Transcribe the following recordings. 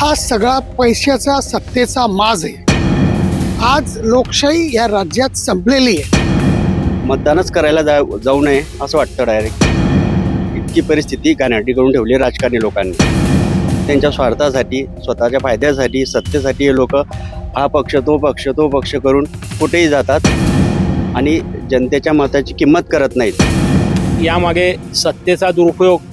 हा सगळा पैशाचा सत्तेचा माज आहे। आज लोकशाही या राज्यात संपलेली आहे। मतदानच करायला जाऊ नये असं वाटतं डायरेक्ट। इतकी परिस्थिती घाणेरडी करून ठेवली राजकारणी लोकांनी। त्यांच्या स्वार्थासाठी, स्वतःच्या फायद्यासाठी, सत्तेसाठी हे लोक हा पक्ष तो पक्ष करून कुठेही जातात आणि जनतेच्या मताची किंमत करत नाहीत। यामागे सत्तेचा दुरुपयोग,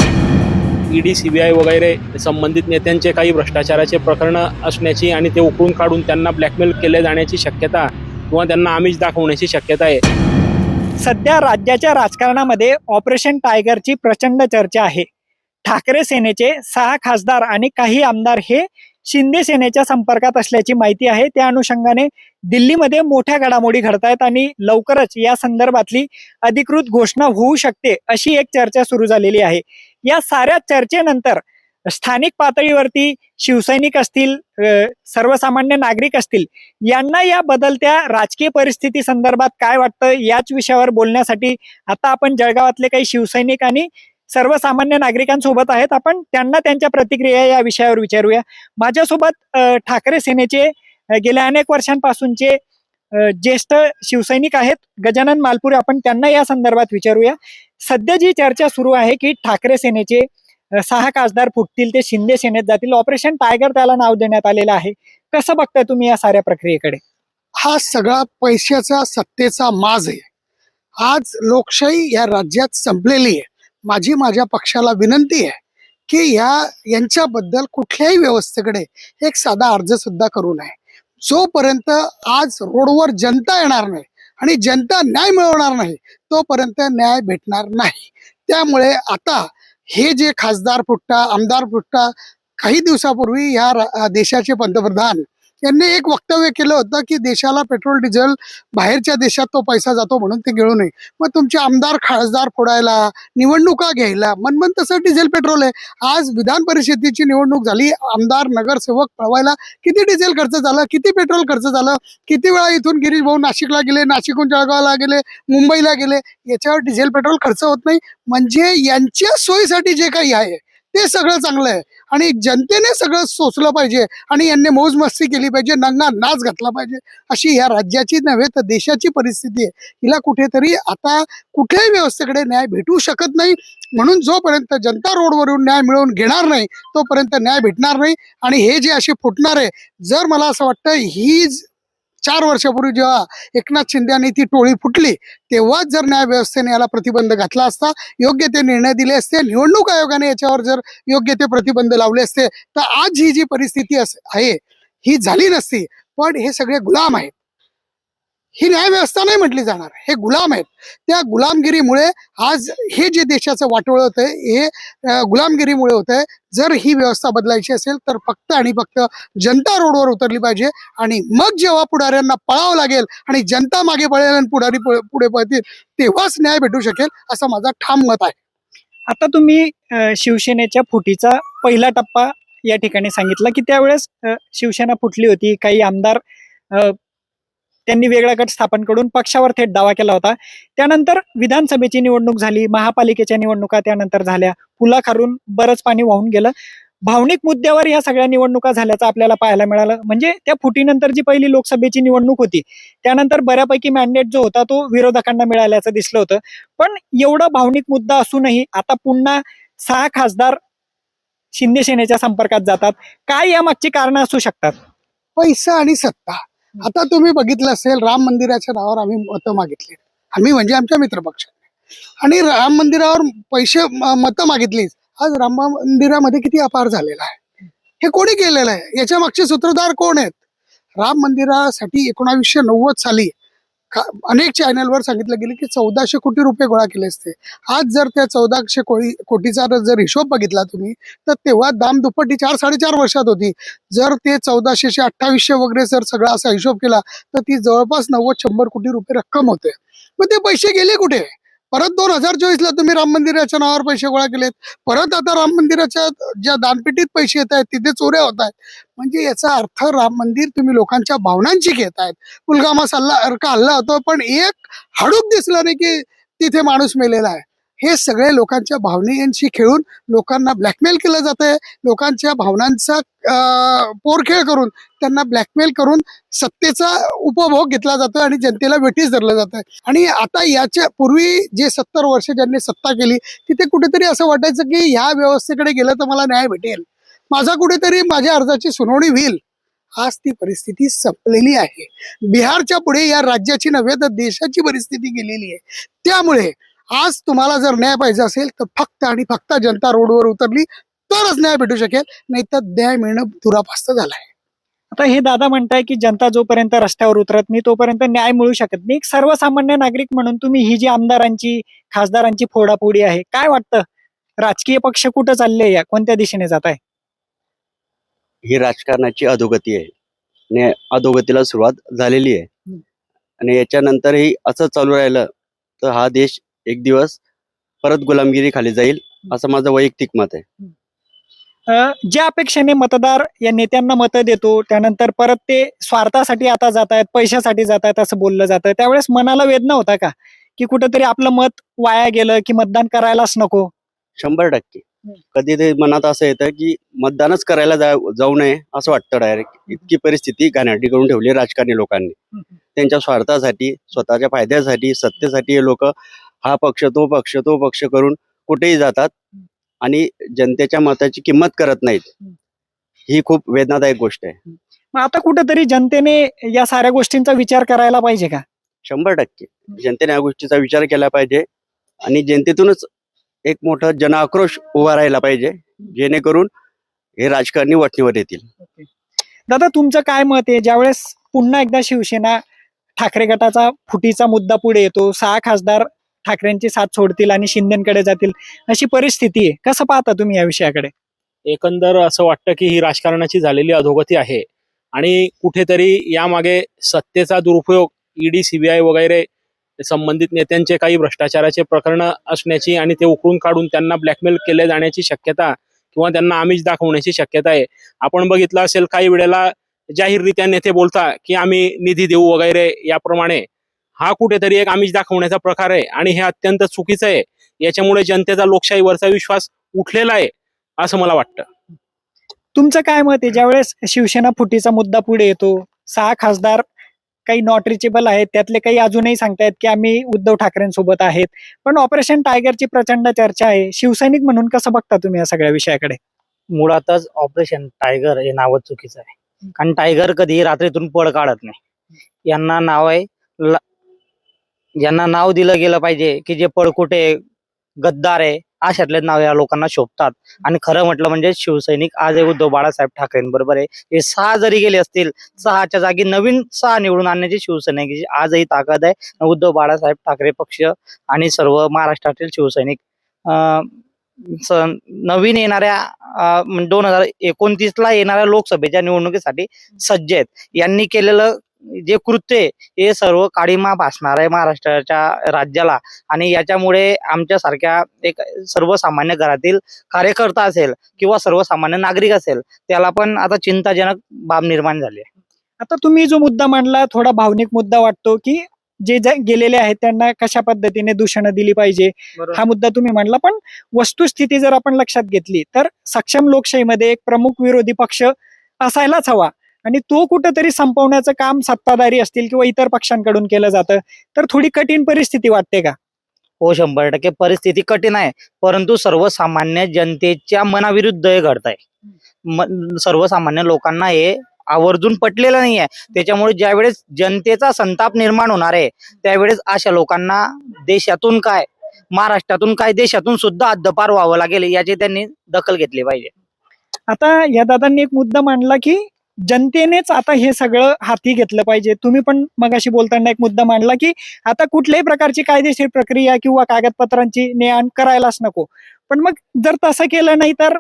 ईडी, सीबीआय वगैरे संबंधित नेत्यांचे काही भ्रष्टाचाराचे प्रकरण असण्याची आणि ते उकळून काढून त्यांना ब्लॅकमेल केले जाण्याची शक्यता किंवा त्यांना आमिष दाखवण्याची शक्यता आहे। सध्या राज्याच्या राजकारणामध्ये ऑपरेशन टायगरची प्रचंड चर्चा आहे। ठाकरे सेनेचे 6 खासदार आणि काही आमदार हे शिंदे सेनेच्या संपर्कात असल्याची माहिती आहे। त्या अनुषंगाने दिल्लीमध्ये मोठ्या घडामोडी घडत आहेत आणि लवकरच या संदर्भातली अधिकृत घोषणा होऊ शकते अशी एक चर्चा सुरू झालेली आहे। या साऱ्या चर्चेनंतर स्थानिक पातळीवरती शिवसैनिक असतील, सर्वसामान्य नागरिक असतील, यांना या बदलत्या राजकीय परिस्थिती संदर्भात काय वाटतं याच विषयावर बोलण्यासाठी आता आपण जळगावातले काही शिवसैनिक आणि सर्वसामान्य नागरिकांसोबत आहेत। आपण त्यांना त्यांच्या प्रतिक्रिया या विषयावर विचारूया। माझ्यासोबत ठाकरे सेनेचे गेल्या अनेक वर्षांपासूनचे ज्येष्ठ शिवसैनिक आहेत, गजानन मालपुरे। आपण त्यांना या संदर्भात विचारूया। सध्या जी चर्चा सुरू आहे की ठाकरे सेनेचे 6 खासदार फुटतील, ते शिंदे सेनेत जातील, ऑपरेशन टायगर त्याला नाव देण्यात आलेलं आहे। कसं बघताय तुम्ही या साऱ्या प्रक्रियेकडे? हा सगळा पैशाचा सत्तेचा माज आहे। आज लोकशाही या राज्यात संपलेली आहे। माझ्या पक्षाला विनंती आहे की यांच्याबद्दल कुठल्याही व्यवस्थेकडे एक साधा अर्ज सुद्धा करू नये। जोपर्यंत आज रोडवर जनता येणार नाही आणि जनता न्याय मिळवणार नाही तोपर्यंत न्याय भेटणार नाही। त्यामुळे आता हे जे खासदार फुटता, आमदार फुटता, काही दिवसापूर्वी या देशाचे पंतप्रधान यांनी एक वक्तव्य केलं होतं की देशाला पेट्रोल डिझेल बाहेरच्या देशात तो पैसा जातो म्हणून ते गिळू नये। मग तुमचे आमदार खासदार फोडायला, निवडणुका घ्यायला मनमन तसं डिझेल पेट्रोल आहे। आज विधान परिषदेची निवडणूक झाली, आमदार नगरसेवक पळवायला किती डिझेल खर्च झाला, किती पेट्रोल खर्च झालं, किती वेळा इथून गिरीश भाऊ नाशिकला गेले, नाशिकहून जळगावला गेले, मुंबईला गेले, याच्यावर डिझेल पेट्रोल खर्च होत नाही। म्हणजे यांच्या सोयीसाठी जे काही आहे ते सगळं चांगलं आहे आणि जनतेने सगळं सोचलं पाहिजे आणि यांनी मौज मस्ती केली पाहिजे, नंगा नाच घातला पाहिजे। अशी या राज्याची नव्हे तर देशाची परिस्थिती आहे। हिला कुठेतरी आता कुठल्याही व्यवस्थेकडे न्याय भेटू शकत नाही। म्हणून जोपर्यंत जनता रोडवरून न्याय मिळवून घेणार नाही तोपर्यंत न्याय भेटणार नाही। आणि हे जे असे फुटणार आहे, जर मला असं वाटतं ही 4 वर्षापूर्वी जेव्हा एकनाथ शिंदे यांनी ती टोळी फुटली तेव्हाच जर न्याय व्यवस्थेने याला प्रतिबंध घातला असता, योग्य ते निर्णय दिले असते, निवडणूक आयोगाने याच्यावर जर योग्य ते प्रतिबंध लावले असते तर आज ही जी परिस्थिती आहे ही झाली नसती। पण हे सगळे गुलाम आहेत। ही न्याय व्यवस्था नाही म्हटली जाणार, हे गुलाम आहेत। त्या गुलामगिरीमुळे आज हे जे देशाचं वाटोळ होत आहे हे गुलामगिरीमुळे होत आहे। जर ही व्यवस्था बदलायची असेल तर फक्त आणि फक्त जनता रोडवर उतरली पाहिजे आणि मग जेव्हा पुढाऱ्यांना पळावं लागेल आणि जनता मागे पळेल आणि पुढारी पुढे पळतील तेव्हाच न्याय भेटू शकेल असं माझं ठाम मत आहे। आता तुम्ही शिवसेनेच्या फुटीचा पहिला टप्पा या ठिकाणी सांगितला की त्यावेळेस शिवसेना फुटली होती, काही आमदार त्यांनी वेगळा गट स्थापन करून पक्षावर थेट दावा केला होता। त्यानंतर विधानसभेची निवडणूक झाली, महापालिकेच्या निवडणुका त्यानंतर झाल्या, पुलाखालून बरंच पाणी वाहून गेलं। भावनिक मुद्द्यावर या सगळ्या निवडणुका झाल्याचं आपल्याला पाहायला मिळालं। म्हणजे त्या फुटीनंतर जी पहिली लोकसभेची निवडणूक होती त्यानंतर बऱ्यापैकी मॅन्डेट जो होता तो विरोधकांना मिळाल्याचं दिसलं होतं। पण एवढा भावनिक मुद्दा असूनही आता पुन्हा 6 खासदार शिंदे सेनेच्या संपर्कात जातात। काय यामागची कारणं असू शकतात? पैसा आणि सत्ता। आता तुम्ही बघितलं असेल, राम मंदिराच्या नावावर आम्ही मतं मागितली, आम्ही म्हणजे आमच्या मित्रपक्षाने, आणि राम मंदिरावर पैसे मतं मागितली। आज राम मंदिरामध्ये किती अपहार झालेला आहे, हे कोणी केलेलं आहे, याच्या मागचे सूत्रधार कोण आहेत? राम मंदिरासाठी 1990 साली अनेक चॅनलवर सांगितलं गेलं की 1400 कोटी रुपये गोळा केले असते। आज जर त्या 1400 कोटीचा जर हिशोब बघितला तुम्ही तर तेव्हा दाम दुप्पटी 4-4.5 वर्षात होती। जर ते 1400 चे 2800 वगैरे जर सगळा असा हिशोब केला तर ती जवळपास 90-100 कोटी रुपये रक्कम होते। मग ते पैसे गेले कुठे? परत 2024 ला तुम्ही राम मंदिराच्या नावावर पैसे गोळा केलेत, परत आता राम मंदिराच्या ज्या दानपेटीत पैसे येत आहेत तिथे चोऱ्या होत आहेत। म्हणजे याचा अर्थ राम मंदिर तुम्ही लोकांच्या भावनांची घेतायत। पुलगामा सारखा हल्ला होतो पण एक हाडूक दिसला नाही की तिथे माणूस मेलेला आहे। हे सगळे लोकांच्या भावनेशी खेळून लोकांना ब्लॅकमेल केलं जात आहे. लोकांच्या भावनांचा पोरखेळ करून त्यांना ब्लॅकमेल करून सत्तेचा उपभोग घेतला जातो आणि जनतेला वेठीस धरलं जातं. आणि आता याच्या पूर्वी जे 70 वर्ष ज्यांनी सत्ता केली तिथे कुठेतरी असं वाटायचं की ह्या व्यवस्थेकडे गेलं तर मला न्याय भेटेल, माझा कुठेतरी माझ्या अर्जाची सुनावणी होईल. आज ती परिस्थिती संपलेली आहे. बिहारच्या पुढे या राज्याची नव्हे तर देशाची परिस्थिती गेलेली आहे. त्यामुळे आज तुम्हाला जर न्याय पाहिजे असेल तर फक्त आणि फक्त जनता रोडवर उतरली तरच न्याय भेटू शकेल, नाही तर न्याय मिळणं दुरापास्त झालं आहे. आता हे दादा म्हणताय की जनता जोपर्यंत रस्त्यावर उतरत नाही तोपर्यंत न्याय मिळू शकत नाही. एक सर्वसामान्य नागरिक म्हणून तुम्ही ही जी आमदारांची खासदारांची फोडाफोडी आहे, काय वाटतं राजकीय पक्ष कुठं चालले, या कोणत्या दिशेने जात आहे? ही राजकारणाची अधोगती आहे आणि अधोगतीला सुरुवात झालेली आहे. आणि याच्यानंतरही असं चालू राहिलं तर हा देश एक दिवस परत गुलामगिरी खाली जाईल असं माझं वैयक्तिक मत आहे. ज्या अपेक्षेने मतदार या नेत्यांना मतं देतो त्यानंतर परत ते स्वार्थासाठी आता जात आहेत, पैशासाठी जात आहेत असं बोललं जातं, त्यावेळेस मनाला वेदना होता का की कुठेतरी आपलं मत वाया गेलं की मतदान करायलाच नको? 100% कधी ते मनात असं येतं की मतदानच करायला जाऊ नये असं वाटतं डायरेक्ट. इतकी परिस्थिती घाणेरडी करून ठेवली राजकारणी लोकांनी. त्यांच्या स्वार्थासाठी, स्वतःच्या फायद्यासाठी, सत्तेसाठी हे लोक हा पक्ष तो पक्ष तो पक्ष करून कुठेही जातात आणि जनतेच्या मताची किंमत करत नाहीत. ही खूप वेदनादायक गोष्ट आहे. मग आता कुठेतरी जनतेने या साऱ्या गोष्टींचा विचार करायला पाहिजे का? 100% जनतेने या गोष्टीचा विचार केला पाहिजे आणि जनतेतूनच एक मोठा जनआक्रोश उभा राहिला पाहिजे, जेणेकरून हे राजकारणी वठणीवर येतील. दादा तुमचं काय मत आहे, ज्यावेळेस पुन्हा एकदा शिवसेना ठाकरे गटाचा फुटीचा मुद्दा पुढे येतो, 6 खासदार ठाकरेंची साथ सोडतील आणि शिंदेकडे जातील अशी परिस्थिती आहे, कसं पाहता तुम्ही या विषयाकडे? एकंदर असं वाटतं की ही राजकारणाची झालेली अधोगती आहे आणि कुठेतरी यामागे सत्तेचा दुरुपयोग, ईडी सीबीआय वगैरे संबंधित नेत्यांचे काही भ्रष्टाचाराचे प्रकरण असण्याची आणि ते उकळून काढून त्यांना ब्लॅकमेल केले जाण्याची शक्यता किंवा त्यांना आमिष दाखवण्याची शक्यता आहे. आपण बघितलं असेल काही वेळेला जाहीररित्या नेते बोलता की आम्ही निधी देऊ वगैरे, याप्रमाणे हा कुठेतरी एक आमिष दाखवण्याचा प्रकार आहे आणि हे अत्यंत चुकीचं आहे. याच्यामुळे जनतेचा लोकशाहीवरचा विश्वास उठलेला आहे असं मला वाटतं. तुमचं काय मत आहे, ज्यावेळेस शिवसेना फुटीचा मुद्दा पुढे येतो, 6 खासदार काही नॉट रिचेबल आहेत, त्यातले काही अजूनही सांगतायत की आम्ही उद्धव ठाकरेंसोबत आहेत, पण ऑपरेशन टायगरची प्रचंड चर्चा आहे, शिवसैनिक म्हणून कसं बघता तुम्ही या सगळ्या विषयाकडे? मुळातच ऑपरेशन टायगर हे नावच चुकीचं आहे. कारण टायगर कधी रात्रीतून पळ काढत नाही. यांना नाव आहे, यांना नाव दिलं गेलं पाहिजे की जे पळकुटे गद्दार आहे अशातले नाव या लोकांना शोभतात. आणि खरं म्हटलं म्हणजे शिवसैनिक आज उद्धव बाळासाहेब ठाकरेंबरोबर आहे. हे 6 जरी गेले असतील, 6च्या जागी नवीन 6 निवडून आणण्याची शिवसैनिकाची आजही ताकद आहे. उद्धव बाळासाहेब ठाकरे पक्ष आणि सर्व महाराष्ट्रातील शिवसैनिक नवीन येणाऱ्या 2029ला येणाऱ्या लोकसभेच्या निवडणुकीसाठी सज्ज आहेत. यांनी केलेलं जे कृत्य हे सर्व काळीमा भासणार आहे महाराष्ट्राच्या राज्याला. आणि याच्यामुळे आमच्यासारख्या एक सर्वसामान्य घरातील कार्यकर्ता असेल किंवा सर्वसामान्य नागरिक असेल त्याला पण आता चिंताजनक बाब निर्माण झाली आहे. आता तुम्ही जो मुद्दा मांडला थोडा भावनिक मुद्दा वाटतो की जे गेलेले आहेत त्यांना कशा पद्धतीने दूषणं दिली पाहिजे, हा मुद्दा तुम्ही मांडला, पण वस्तुस्थिती जर आपण लक्षात घेतली तर सक्षम लोकशाहीमध्ये एक प्रमुख विरोधी पक्ष असायलाच हवा आणि तो कुठेतरी संपवण्याचं काम सत्ताधारी असतील किंवा इतर पक्षांकडून केलं जातं, तर थोडी कठीण परिस्थिती वाटते का? हो, 100% परिस्थिती कठीण आहे, परंतु सर्वसामान्य जनतेच्या मनाविरुद्ध हे घडत आहे. सर्वसामान्य लोकांना हे आवर्जून पटलेलं नाहीये. त्याच्यामुळे ज्यावेळेस जनतेचा संताप निर्माण होणार आहे त्यावेळेस अशा लोकांना देशातून काय, महाराष्ट्रातून काय, देशातून सुद्धा हद्दपार व्हावं लागेल याची त्यांनी दखल घेतली पाहिजे. आता या दादांनी एक मुद्दा मांडला की जनतेनेच आता हे सगळं हाती घेतलं पाहिजे. तुम्ही पण मगाशी बोलताना एक मुद्दा मांडला की आता कुठल्याही प्रकारची कायदेशीर प्रक्रिया किंवा कागदपत्रांची ने-आण करायलाच नको. पण मग जर तसं केलं नाही तर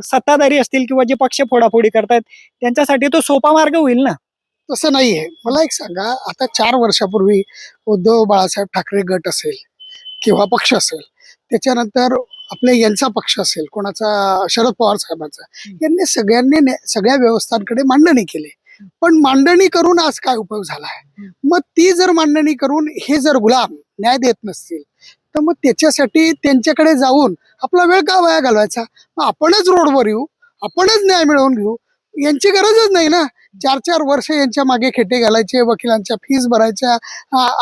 सत्ताधारी असतील किंवा जे पक्ष फोडाफोडी करतायत त्यांच्यासाठी तो सोपा मार्ग होईल ना? तसं नाहीये. मला एक सांगा, आता 4 वर्षापूर्वी उद्धव बाळासाहेब ठाकरे गट असेल किंवा पक्ष असेल, त्याच्यानंतर आपले यांचा पक्ष असेल, कोणाचा शरद पवार साहेबांचा, यांनी सगळ्या व्यवस्थांकडे मांडणी केली. पण मांडणी करून आज काय उपयोग झाला आहे? मग ती जर मांडणी करून हे जर गुलाम न्याय देत नसतील तर मग त्याच्यासाठी त्यांच्याकडे जाऊन आपला वेळ का वाया घालवायचा? मग आपणच रोडवर येऊ, आपणच न्याय मिळवून घेऊ. यांची गरजच नाही ना. 4-4 वर्ष यांच्या मागे खेटे घालायचे, वकिलांच्या फीस भरायच्या,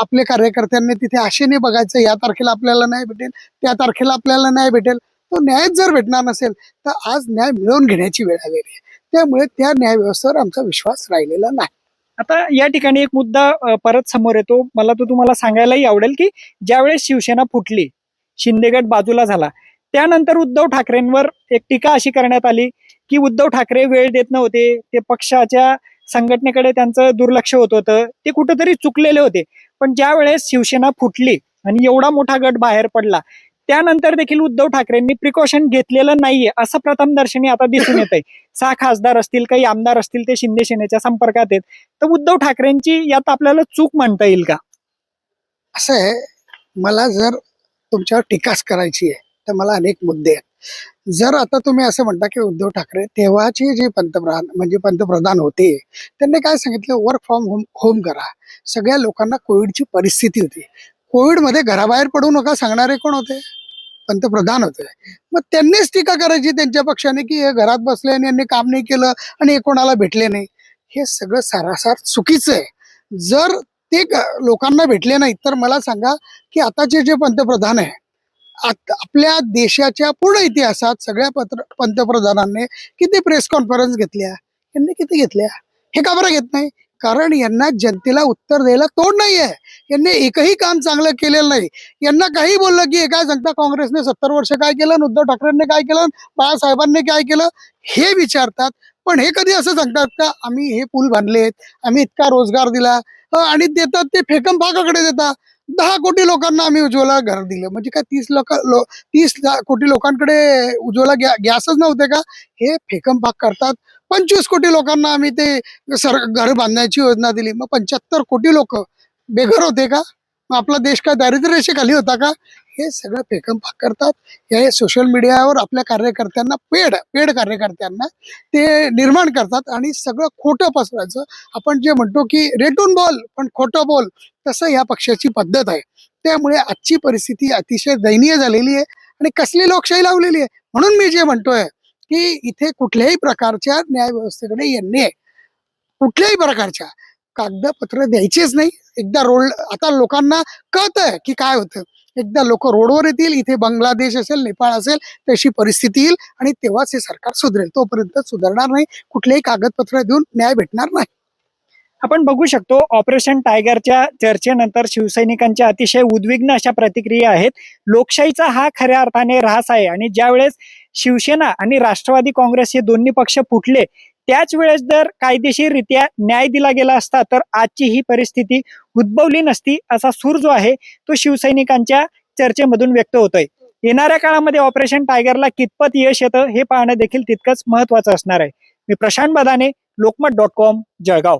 आपले कार्यकर्त्यांनी तिथे आशेने बघायचं, या तारखेला आपल्याला न्याय भेटेल, त्या तारखेला आपल्याला न्याय भेटेल. तो न्यायच जर भेटणार नसेल तर आज न्याय मिळवून घेण्याची वेळ आलेली आहे. त्यामुळे त्या न्याय व्यवस्थेवर आमचा विश्वास राहिलेला नाही. आता या ठिकाणी एक मुद्दा परत समोर येतो. मला तो तुम्हाला सांगायलाही आवडेल की ज्यावेळेस शिवसेना फुटली, शिंदेगड बाजूला झाला, त्यानंतर उद्धव ठाकरेंवर एक टीका अशी करण्यात आली की उद्धव ठाकरे वेळ देत नव्हते, ते पक्षाच्या संघटनेकडे त्यांचं दुर्लक्ष होत होतं, ते कुठेतरी चुकलेले होते. पण ज्या वेळेस शिवसेना फुटली आणि एवढा मोठा गट बाहेर पडला, त्यानंतर देखील उद्धव ठाकरेंनी प्रिकॉशन घेतलेलं नाहीये असं प्रथमदर्शनी आता दिसून येत आहे. 6 खासदार असतील, काही आमदार असतील, ते शिंदे सेनेच्या संपर्कात आहेत. तर उद्धव ठाकरेंची यात आपल्याला चूक म्हणता येईल का? असं आहे, मला जर तुमच्यावर टीकाच करायची आहे तर मला अनेक मुद्दे आहेत. जर आता तुम्ही असं म्हणता की उद्धव ठाकरे तेव्हाचे जे पंतप्रधान होते, त्यांनी काय सांगितलं, वर्क फ्रॉम होम करा. सगळ्या लोकांना कोविडची परिस्थिती होती. कोविडमध्ये घराबाहेर पडू नका सांगणारे कोण होते? पंतप्रधान होते. मग त्यांनीच टीका करायची त्यांच्या पक्षाने की हे घरात बसले आणि यांनी काम नाही केलं आणि हे कोणाला भेटले नाही. हे सगळं सारासार चुकीचं आहे. जर ते लोकांना भेटले नाही तर मला सांगा की आताचे जे पंतप्रधान आहे, आपल्या देशाच्या पूर्ण इतिहासात सगळ्या पंतप्रधानांनी किती प्रेस कॉन्फरन्स घेतल्या? यांनी किती घेतल्या? हे का बरं घेत नाही? कारण यांना जनतेला उत्तर द्यायला तोड नाहीये. यांनी एकही काम चांगलं केलेलं नाही. यांना काही बोललं की हे काय सांगता, काँग्रेसने 70 वर्ष काय केलं, आणि उद्धव ठाकरेंनी काय केलं, बाळासाहेबांनी काय केलं, हे विचारतात. पण हे कधी असं सांगतात का आम्ही हे पूल बांधलेत, आम्ही इतका रोजगार दिला, आणि देतात ते फेकम फाकाकडे देतात. 10 कोटी लोकांना आम्ही उज्ज्वला घर दिलं. म्हणजे काय 30 कोटी लोकांकडे उज्ज्वला गॅसच नव्हते का? हे फेकम फाक करतात. 25 कोटी लोकांना आम्ही ते घर बांधण्याची योजना दिली. मग 75 कोटी लोक बेघर होते का? मग आपला देश काय दारिद्र्य रेषेखाली होता का? हे सगळं फेकम फाक करतात. हे सोशल मीडियावर आपल्या कार्यकर्त्यांना पेड कार्यकर्त्यांना ते निर्माण करतात आणि सगळं खोटं पसरायचं. आपण जे म्हणतो की रेटून बोल पण खोटं बोल, तसं या पक्षाची पद्धत आहे. त्यामुळे आजची परिस्थिती अतिशय दयनीय झालेली आहे आणि कसली लोकशाही लावलेली आहे. म्हणून मी जे म्हणतोय की इथे कुठल्याही प्रकारच्या न्याय व्यवस्थेकडे यांनी कुठल्याही प्रकारच्या कागदपत्र द्यायचेच नाही. एकदा आता लोकांना कळतंय की काय होतं. एकदा लोक रोडवर येतील, इथे बांगलादेश असेल, नेपाळ असेल, तशी परिस्थिती येईल आणि तेव्हाच हे सरकार सुधरेल. तोपर्यंत सुधारणार नाही. कुठलेही कागदपत्र देऊन न्याय भेटणार नाही. आपण बघू शकतो ऑपरेशन टायगरच्या चर्चेनंतर शिवसैनिकांच्या अतिशय उद्विग्न अशा प्रतिक्रिया आहेत. लोकशाहीचा हा खऱ्या अर्थाने ऱ्हास आहे आणि ज्यावेळेस शिवसेना आणि राष्ट्रवादी काँग्रेस हे दोन्ही पक्ष फुटले, त्याच वेळेस जर कायदेशीररित्या न्याय दिला गेला असता तर आजची ही परिस्थिती उद्भवली नसती, असा सूर जो आहे तो शिवसैनिकांच्या चर्चेमधून व्यक्त होतोय. येणाऱ्या काळामध्ये ऑपरेशन टायगरला कितपत यश येतं हे पाहणं देखील तितकंच महत्वाचं असणार आहे. मी प्रशांत बदाने, लोकमत.com, जळगाव.